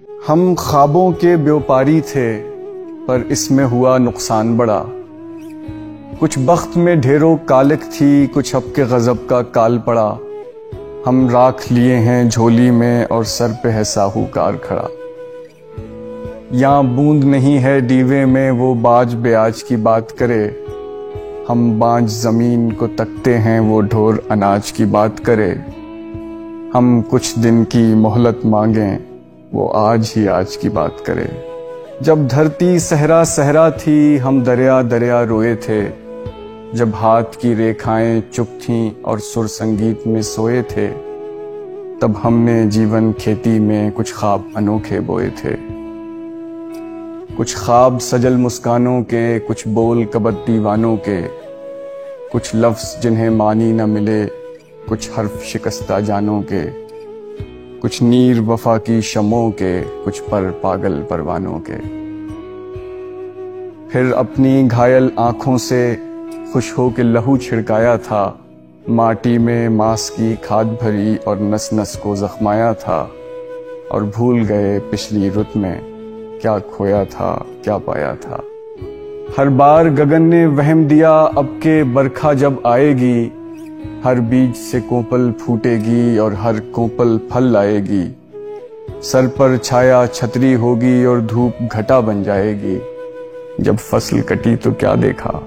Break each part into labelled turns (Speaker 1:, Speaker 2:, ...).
Speaker 1: ہم خوابوں کے بیوپاری تھے پر اس میں ہوا نقصان بڑا. کچھ بخت میں ڈھیروں کالک تھی، کچھ اب کے غضب کا کال پڑا. ہم راکھ لیے ہیں جھولی میں اور سر پہ ہے ساہوکار کھڑا. یہاں بوند نہیں ہے ڈیوے میں وہ باج بیاج کی بات کرے. ہم بانج زمین کو تکتے ہیں وہ ڈھور اناج کی بات کرے. ہم کچھ دن کی مہلت مانگیں وہ آج ہی آج کی بات کرے. جب دھرتی صحرا صحرا تھی ہم دریا دریا روئے تھے. جب ہاتھ کی ریکھائیں چپ تھیں اور سر سنگیت میں سوئے تھے، تب ہم نے جیون کھیتی میں کچھ خواب انوکھے بوئے تھے. کچھ خواب سجل مسکانوں کے، کچھ بول کبد دیوانوں کے، کچھ لفظ جنہیں معنی نہ ملے، کچھ حرف شکستہ جانوں کے، کچھ نیر وفا کی شمعوں کے، کچھ پر پاگل پروانوں کے. پھر اپنی گھائل آنکھوں سے خوش ہو کے لہو چھڑکایا تھا. ماٹی میں ماس کی کھاد بھری اور نس نس کو زخمایا تھا. اور بھول گئے پچھلی رت میں کیا کھویا تھا کیا پایا تھا. ہر بار گگن نے وہم دیا اب کہ برکھا جب آئے گی، ہر بیج سے کوپل پھوٹے گی اور ہر کوپل پھل لائے گی. سر پر چھایا چھتری ہوگی اور دھوپ گھٹا بن جائے گی. جب فصل کٹی تو کیا دیکھا،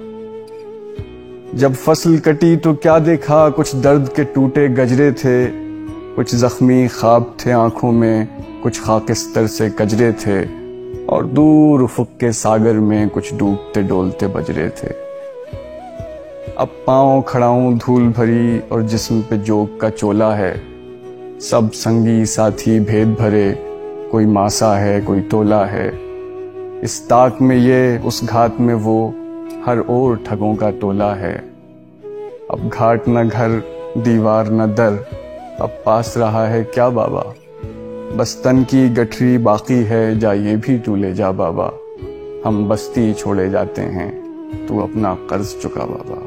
Speaker 1: جب فصل کٹی تو کیا دیکھا. کچھ درد کے ٹوٹے گجرے تھے، کچھ زخمی خواب تھے آنکھوں میں، کچھ خاکستر سے کجرے تھے. اور دور افق کے ساگر میں کچھ ڈوبتے ڈولتے بجرے تھے. اب پاؤں کھڑاؤں دھول بھری اور جسم پہ جوگ کا چولا ہے. سب سنگی ساتھی بھید بھرے، کوئی ماسا ہے کوئی تولا ہے. اس طاق میں یہ اس گھات میں وہ، ہر اور ٹھگوں کا ٹولا ہے. اب گھاٹ نہ گھر دیوار نہ در، اب پاس رہا ہے کیا بابا. بس تن کی گٹھری باقی ہے جا یہ بھی تو لے جا بابا. ہم بستی چھوڑے جاتے ہیں تو اپنا قرض چکا بابا.